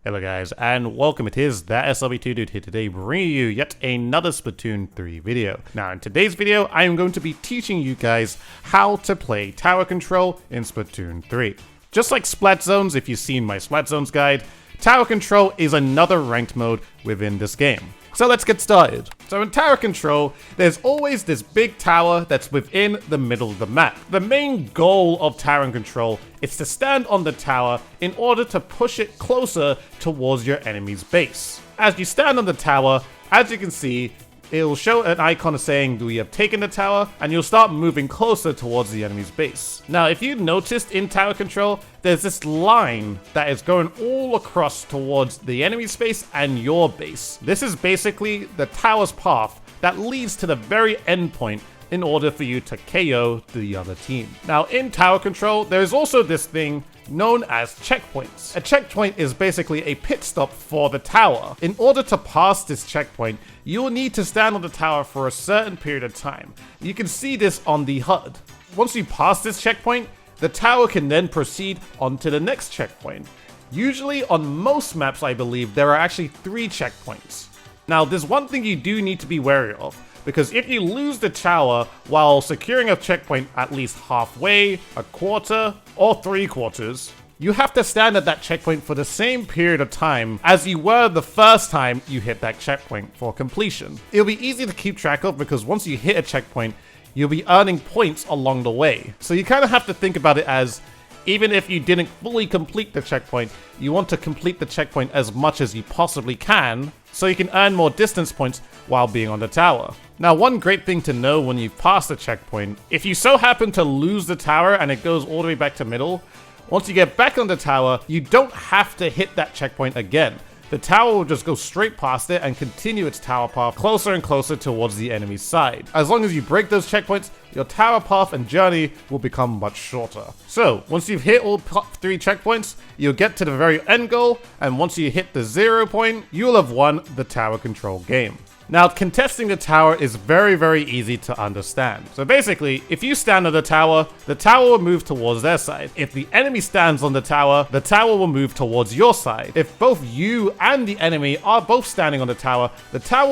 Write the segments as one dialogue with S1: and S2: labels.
S1: Hello guys, and welcome. It is that SLB2 dude here today, bringing you yet another Splatoon 3 video. Now in today's video, I am going to be teaching you guys how to play tower control in Splatoon 3. Just like Splat Zones, if you've seen my Splat Zones guide, tower control is another ranked mode within this game. So let's get started. So in tower control, there's always this big tower that's within the middle of the map. The main goal of tower control is to stand on the tower in order to push it closer towards your enemy's base. As you stand on the tower, as you can see, it'll show an icon saying we have taken the tower, and you'll start moving closer towards the enemy's base. Now, if you noticed in tower control, there's this line that is going all across towards the enemy's base and your base. This is basically the tower's path that leads to the very end point in order for you to KO the other team. Now, in tower control, there is also this thing known as checkpoints. A checkpoint is basically a pit stop for the tower. In order to pass this checkpoint, you will need to stand on the tower for a certain period of time. You can see this on the HUD. Once you pass this checkpoint, the tower can then proceed on to the next checkpoint. Usually on most maps, I believe, there are actually 3 checkpoints. Now, there's one thing you do need to be wary of, because if you lose the tower while securing a checkpoint at least halfway, a quarter, or 3/4, you have to stand at that checkpoint for the same period of time as you were the first time you hit that checkpoint for completion. It'll be easy to keep track of because once you hit a checkpoint, you'll be earning points along the way. So you kind of have to think about it as, even if you didn't fully complete the checkpoint, you want to complete the checkpoint as much as you possibly can, so you can earn more distance points while being on the tower. Now, one great thing to know when you've passed the checkpoint, if you so happen to lose the tower and it goes all the way back to middle, once you get back on the tower, you don't have to hit that checkpoint again. The tower will just go straight past it and continue its tower path closer and closer towards the enemy's side. As long as you break those checkpoints, your tower path and journey will become much shorter. So, once you've hit all 3 checkpoints, you'll get to the very end goal, and once you hit the 0 point, you'll have won the tower control game. Now, contesting the tower is very easy to understand. So basically, if you stand on the tower will move towards their side. If the enemy stands on the tower will move towards your side. If both you and the enemy are both standing on the tower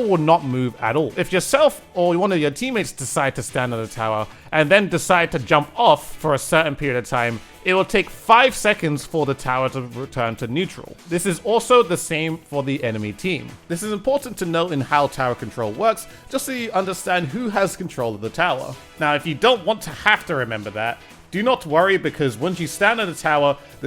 S1: will not move at all. If yourself or one of your teammates decide to stand on the tower and then decide to jump off for a certain period of time, it will take 5 seconds for the tower to return to neutral. This is also the same for the enemy team. This is important to note in how tower control works, just so you understand who has control of the tower. Now, if you don't want to have to remember that, do not worry, because once you stand on the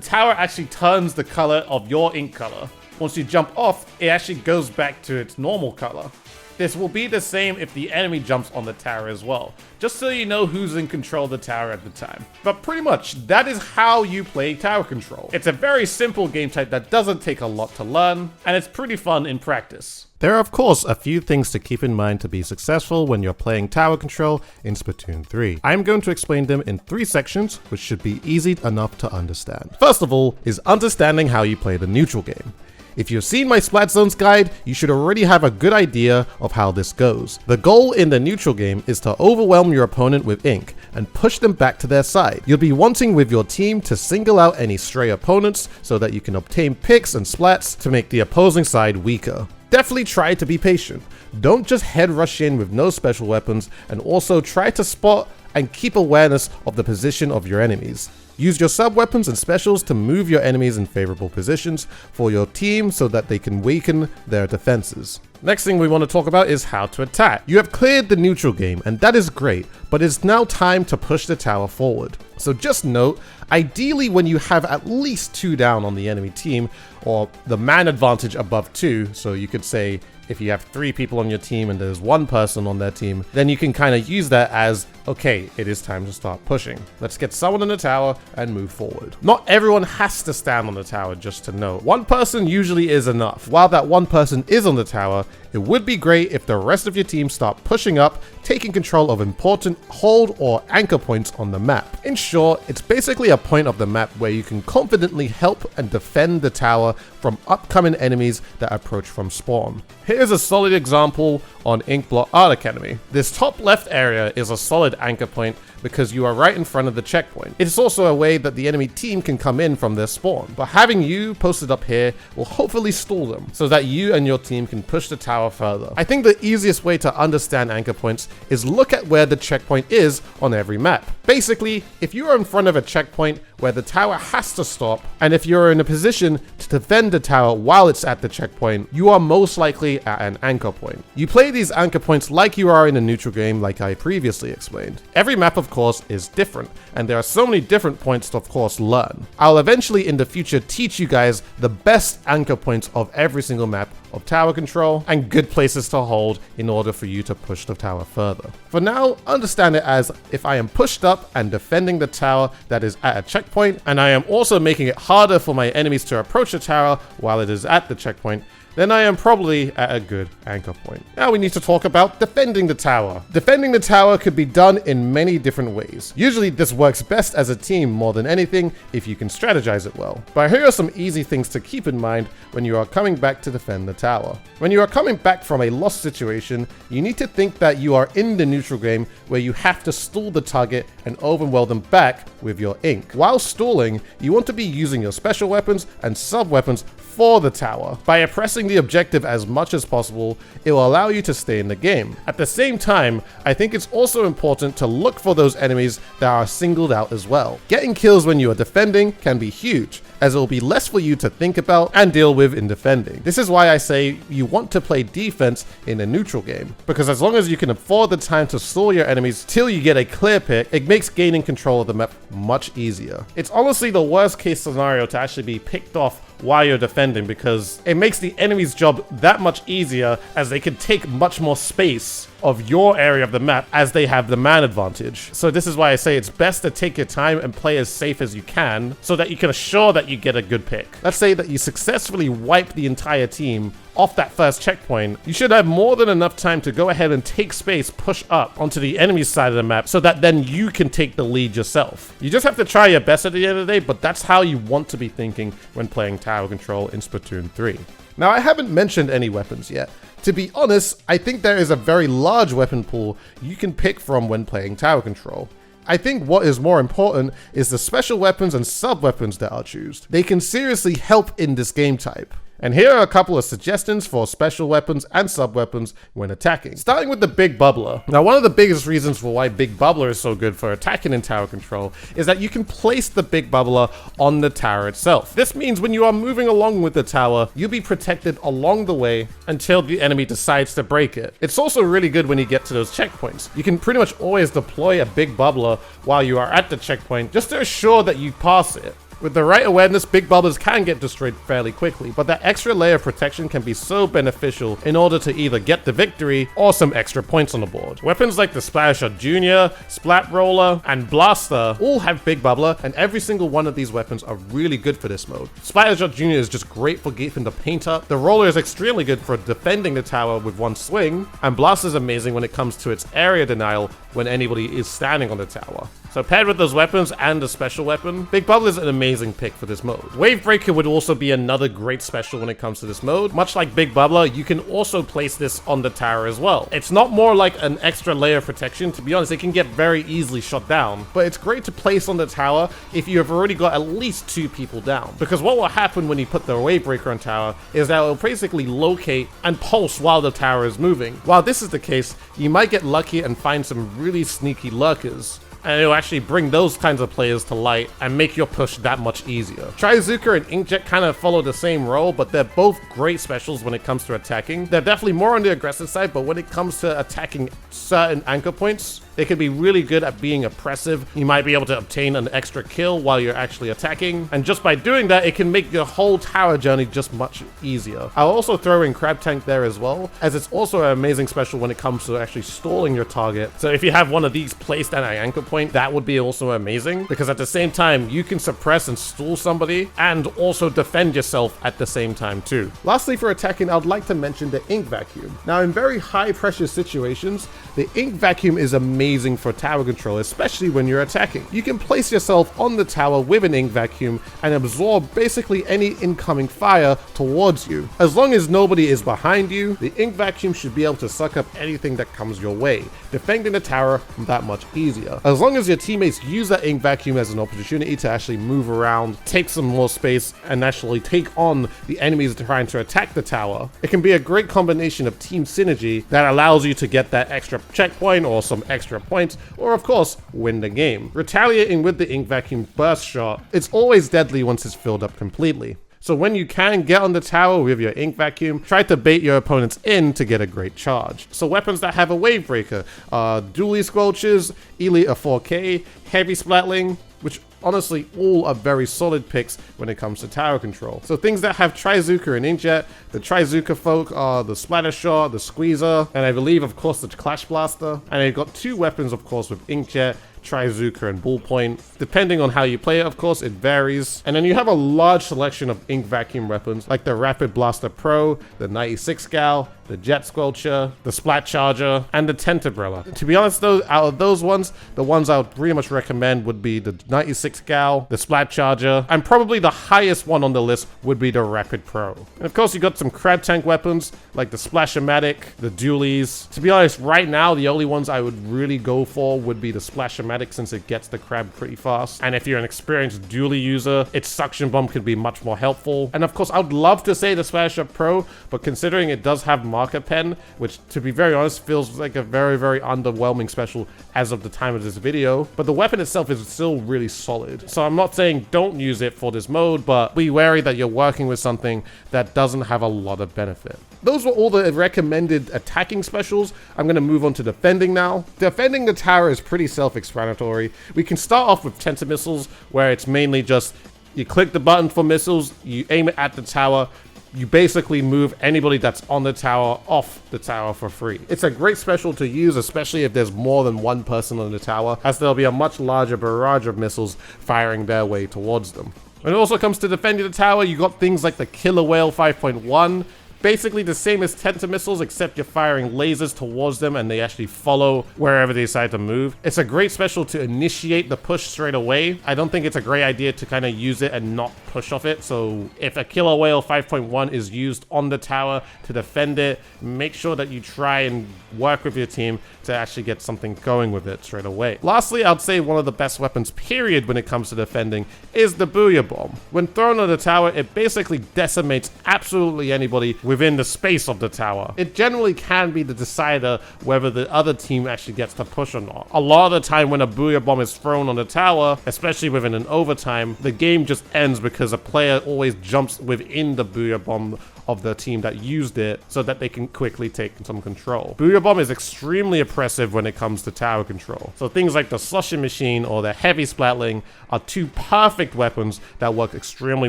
S1: tower actually turns the color of your ink color. Once you jump off, it actually goes back to its normal color. This will be the same if the enemy jumps on the tower as well, just so you know who's in control of the tower at the time. But pretty much, that is how you play tower control. It's a very simple game type that doesn't take a lot to learn, and it's pretty fun in practice. There are of course a few things to keep in mind to be successful when you're playing tower control in Splatoon 3. I'm going to explain them in 3 sections, which should be easy enough to understand. First of all is understanding how you play the neutral game. If you've seen my Splat Zones guide, you should already have a good idea of how this goes. The goal in the neutral game is to overwhelm your opponent with ink and push them back to their side. You'll be wanting with your team to single out any stray opponents so that you can obtain picks and splats to make the opposing side weaker. Definitely try to be patient. Don't just head rush in with no special weapons, and also try to spot and keep awareness of the position of your enemies. Use your sub-weapons and specials to move your enemies in favorable positions for your team so that they can weaken their defenses. Next thing we want to talk about is how to attack. You have cleared the neutral game, and that is great, but it's now time to push the tower forward. So just note, ideally when you have at least 2 down on the enemy team, or the man advantage above 2, so you could say if you have 3 people on your team and there's 1 person on their team, then you can kind of use that as, okay, it is time to start pushing. Let's get someone in the tower and move forward. Not everyone has to stand on the tower, just to know. 1 person usually is enough. While that 1 person is on the tower, it would be great if the rest of your team start pushing up, taking control of important hold or anchor points on the map. In short, it's basically a point of the map where you can confidently help and defend the tower from upcoming enemies that approach from spawn. Here's a solid example on Inkblot Art Academy. This top left area is a solid anchor point because you are right in front of the checkpoint. It is also a way that the enemy team can come in from their spawn, but having you posted up here will hopefully stall them so that you and your team can push the tower further. I think the easiest way to understand anchor points is look at where the checkpoint is on every map. Basically, if you are in front of a checkpoint where the tower has to stop, and if you're in a position to defend the tower while it's at the checkpoint, you are most likely at an anchor point. You play these anchor points like you are in a neutral game, like I previously explained. Every map, of course, is different, and there are so many different points to, of course, learn. I'll eventually in the future teach you guys the best anchor points of every single map of tower control and good places to hold in order for you to push the tower further. For now, understand it as if I am pushed up and defending the tower that is at a checkpoint, and I am also making it harder for my enemies to approach the tower while it is at the checkpoint, then I am probably at a good anchor point. Now we need to talk about defending the tower. Defending the tower could be done in many different ways. Usually this works best as a team more than anything if you can strategize it well. But here are some easy things to keep in mind when you are coming back to defend the tower. When you are coming back from a lost situation, you need to think that you are in the neutral game where you have to stall the target and overwhelm them back with your ink. While stalling, you want to be using your special weapons and sub-weapons for the tower. By oppressing the objective as much as possible, it will allow you to stay in the game. At the same time, I think it's also important to look for those enemies that are singled out as well. Getting kills when you are defending can be huge, as it will be less for you to think about and deal with in defending. This is why I say you want to play defense in a neutral game, because as long as you can afford the time to stall your enemies till you get a clear pick, it makes gaining control of the map much easier. It's honestly the worst case scenario to actually be picked off while you're defending, because it makes the enemy's job that much easier, as they can take much more space of your area of the map as they have the man advantage. So this is why I say it's best to take your time and play as safe as you can so that you can assure that you get a good pick. Let's say that you successfully wipe the entire team off that first checkpoint. You should have more than enough time to go ahead and take space, push up onto the enemy side of the map so that then you can take the lead yourself. You just have to try your best at the end of the day, but that's how you want to be thinking when playing tower control in Splatoon 3. Now, I haven't mentioned any weapons yet. To be honest, I think there is a very large weapon pool you can pick from when playing tower control. I think what is more important is the special weapons and sub-weapons that are chosen. They can seriously help in this game type. And here are a couple of suggestions for special weapons and sub-weapons when attacking. Starting with the Big Bubbler. Now, one of the biggest reasons for why Big Bubbler is so good for attacking in tower control is that you can place the Big Bubbler on the tower itself. This means when you are moving along with the tower, you'll be protected along the way until the enemy decides to break it. It's also really good when you get to those checkpoints. You can pretty much always deploy a Big Bubbler while you are at the checkpoint just to assure that you pass it. With the right awareness, big bubbles can get destroyed fairly quickly, but that extra layer of protection can be so beneficial in order to either get the victory or some extra points on the board. Weapons like the Splash Shot Jr., Splat Roller, and Blaster all have Big Bubbler, and every single one of these weapons are really good for this mode. Splash Shot Jr. is just great for keeping the paint up, the Roller is extremely good for defending the tower with one swing, and Blaster is amazing when it comes to its area denial when anybody is standing on the tower. So paired with those weapons and the special weapon, Big Bubble is an amazing pick for this mode. Wave Breaker would also be another great special when it comes to this mode. Much like Big Bubbler, you can also place this on the tower as well. It's not more like an extra layer of protection. To be honest, it can get very easily shot down, but it's great to place on the tower if you have already got at least 2 people down. Because what will happen when you put the Wave Breaker on tower is that it will basically locate and pulse while the tower is moving. While this is the case, you might get lucky and find some really sneaky lurkers, and it'll actually bring those kinds of players to light and make your push that much easier. Trizooker and Inkjet kind of follow the same role, but they're both great specials when it comes to attacking. They're definitely more on the aggressive side, but when it comes to attacking certain anchor points, they can be really good at being oppressive. You might be able to obtain an extra kill while you're actually attacking, and just by doing that, it can make your whole tower journey just much easier. I'll also throw in Crab Tank there as well, as it's also an amazing special when it comes to actually stalling your target. So if you have one of these placed at an anchor point, that would be also amazing, because at the same time, you can suppress and stall somebody and also defend yourself at the same time too. Lastly, for attacking, I'd like to mention the Ink Vacuum. Now, in very high pressure situations, the Ink Vacuum is amazing amazing for tower control, especially when you're attacking. You can place yourself on the tower with an ink vacuum and absorb basically any incoming fire towards you. As long as nobody is behind you, the ink vacuum should be able to suck up anything that comes your way, defending the tower that much easier. As long as your teammates use that ink vacuum as an opportunity to actually move around, take some more space, and actually take on the enemies trying to attack the tower, it can be a great combination of team synergy that allows you to get that extra checkpoint or some extra points, or of course, win the game. Retaliating with the ink vacuum burst shot, it's always deadly once it's filled up completely. So when you can get on the tower with your ink vacuum, try to bait your opponents in to get a great charge. So weapons that have a wave breaker are dually squelches, elite of 4K, heavy splatling, which honestly all are very solid picks when it comes to tower control. So things that have Trizooka and Inkjet, the Trizooka folk are the Splatter Shot, the Squeezer, and I believe of course the Clash Blaster. And they've got two weapons of course with Inkjet, Trizooka and Ballpoint. Depending on how you play it, of course, it varies. And then you have a large selection of ink vacuum weapons like the Rapid Blaster Pro, the 96 Gal, the Jet Squelcher, the Splat Charger, and the Tentabrella. To be honest though, out of those ones, the ones I would pretty much recommend would be the 96 Gal, the Splat Charger, and probably the highest one on the list would be the Rapid Pro. And of course, you got some crab tank weapons like the Splash-O-Matic, the Dualies. To be honest, right now, the only ones I would really go for would be the Splash-O-Matic, since it gets the crab pretty fast. And if you're an experienced dually user, its suction bomb could be much more helpful. And of course, I would love to say the Splash Up Pro, but considering it does have marker pen, which to be very honest feels like a very, very underwhelming special as of the time of this video, but the weapon itself is still really solid. So I'm not saying don't use it for this mode, but be wary that you're working with something that doesn't have a lot of benefit. Those were all the recommended attacking specials. I'm going to move on to defending now. Defending the tower is pretty self-explanatory. We can start off with Tenta Missiles, where it's mainly just you click the button for missiles, you aim it at the tower, you basically move anybody that's on the tower off the tower for free. It's a great special to use, especially if there's more than one person on the tower, as there'll be a much larger barrage of missiles firing their way towards them. When it also comes to defending the tower, you got things like the Killer Whale 5.1, basically the same as Tenta Missiles, except you're firing lasers towards them and they actually follow wherever they decide to move. It's a great special to initiate the push straight away. I don't think it's a great idea to kind of use it and not push off it. So if a Killer Whale 5.1 is used on the tower to defend it, make sure that you try and work with your team to actually get something going with it straight away. Lastly, I'd say one of the best weapons period when it comes to defending is the Booyah Bomb. When thrown on the tower, it basically decimates absolutely anybody within the space of the tower. It generally can be the decider whether the other team actually gets to push or not. A lot of the time when a Booyah Bomb is thrown on the tower, especially within an overtime, the game just ends because a player always jumps within the Booyah Bomb of the team that used it so that they can quickly take some control. Booyah Bomb is extremely oppressive when it comes to tower control. So things like the Slushing Machine or the Heavy Splatling are two perfect weapons that work extremely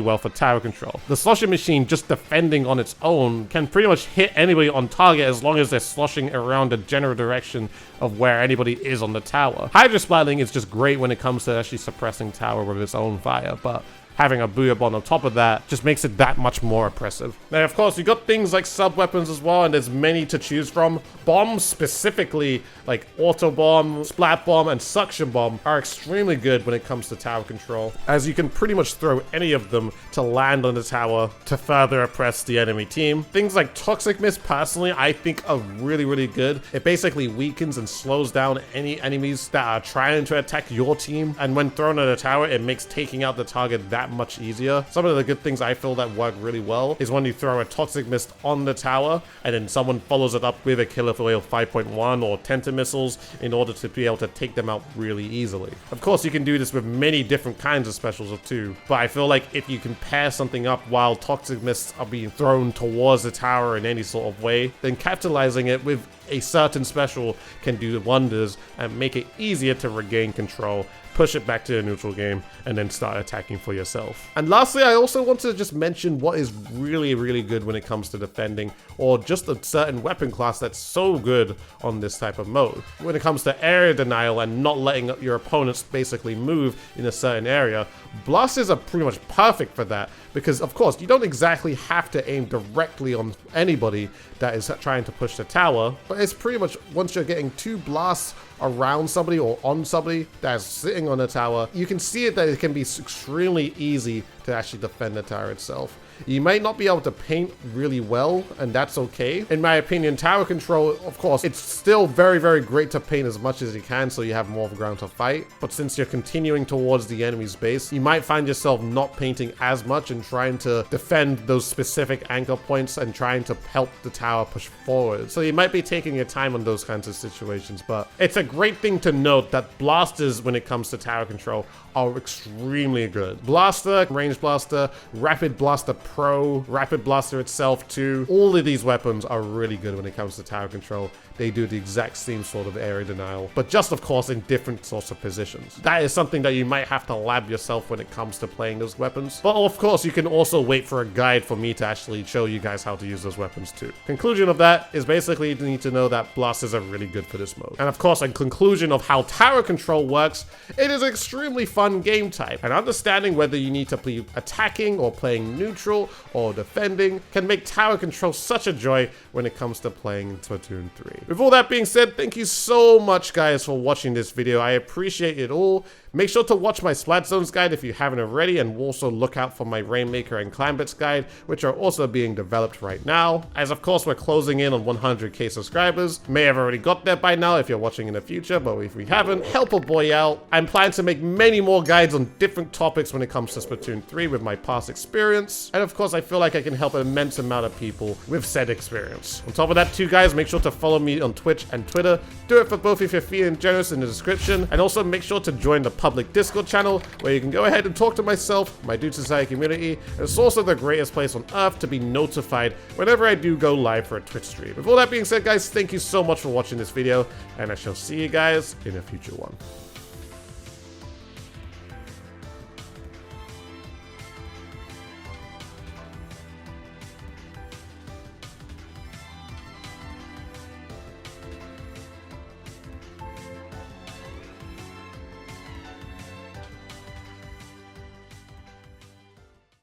S1: well for tower control. The Slushing Machine, just defending on its own, can pretty much hit anybody on target as long as they're sloshing around the general direction of where anybody is on the tower. Hydra Splatling is just great when it comes to actually suppressing tower with its own fire, but having a Booyah Bomb on top of that just makes it that much more oppressive. Now, of course, you got things like sub-weapons as well, and there's many to choose from. Bombs specifically, like Auto Bomb, Splat Bomb, and Suction Bomb, are extremely good when it comes to tower control, as you can pretty much throw any of them to land on the tower to further oppress the enemy team. Things like Toxic Mist, personally, I think are really, really good. It basically weakens and slows down any enemies that are trying to attack your team, and when thrown at a tower, it makes taking out the target that much easier. Some of the good things I feel that work really well is when you throw a Toxic Mist on the tower and then someone follows it up with a Killer Whale 5.1 or Tenta Missiles in order to be able to take them out really easily. Of course, you can do this with many different kinds of specials too, but I feel like if you can pair something up while Toxic Mists are being thrown towards the tower in any sort of way, then capitalizing it with a certain special can do wonders and make it easier to regain control, push it back to the neutral game, and then start attacking for yourself. And lastly, I also want to just mention what is really, really good when it comes to defending, or just a certain weapon class that's so good on this type of mode. When it comes to area denial and not letting your opponents basically move in a certain area, blasters are pretty much perfect for that, because of course you don't exactly have to aim directly on anybody that is trying to push the tower, but is pretty much once you're getting 2 blasts around somebody or on somebody that's sitting on a tower, you can see it that it can be extremely easy to actually defend the tower itself. You might not be able to paint really well, and that's okay. In my opinion, tower control, of course, it's still very, very great to paint as much as you can so you have more of a ground to fight. But since you're continuing towards the enemy's base, you might find yourself not painting as much and trying to defend those specific anchor points and trying to help the tower push forward. So you might be taking your time on those kinds of situations, but it's a great thing to note that blasters, when it comes to tower control, are extremely good. Blaster, range blaster, rapid blaster pro, rapid blaster itself too. All of these weapons are really good when it comes to tower control. They do the exact same sort of area denial, but just of course in different sorts of positions. That is something that you might have to lab yourself when it comes to playing those weapons. But of course, you can also wait for a guide for me to actually show you guys how to use those weapons too. Conclusion of that is basically you need to know that blasters are really good for this mode. And of course, in conclusion of how tower control works, it is an extremely fun game type. And understanding whether you need to play attacking or playing neutral or defending can make tower control such a joy when it comes to playing Splatoon 3. With all that being said, thank you so much guys for watching this video. I appreciate it all. Make sure to watch my Splat Zones guide if you haven't already, and also look out for my Rainmaker and Climb Bits guide, which are also being developed right now. As of course, we're closing in on 100k subscribers. May have already got there by now if you're watching in the future, but if we haven't, help a boy out. I'm planning to make many more guides on different topics when it comes to Splatoon 3 with my past experience. And of course, I feel like I can help an immense amount of people with said experience. On top of that too, guys, make sure to follow me on Twitch and Twitter. Do it for both if you're feeling generous in the description. And also make sure to join the public Discord channel where you can go ahead and talk to myself, my Dude Society community, and it's also the greatest place on earth to be notified whenever I do go live for a Twitch stream. With all that being said, guys, thank you so much for watching this video, and I shall see you guys in a future one.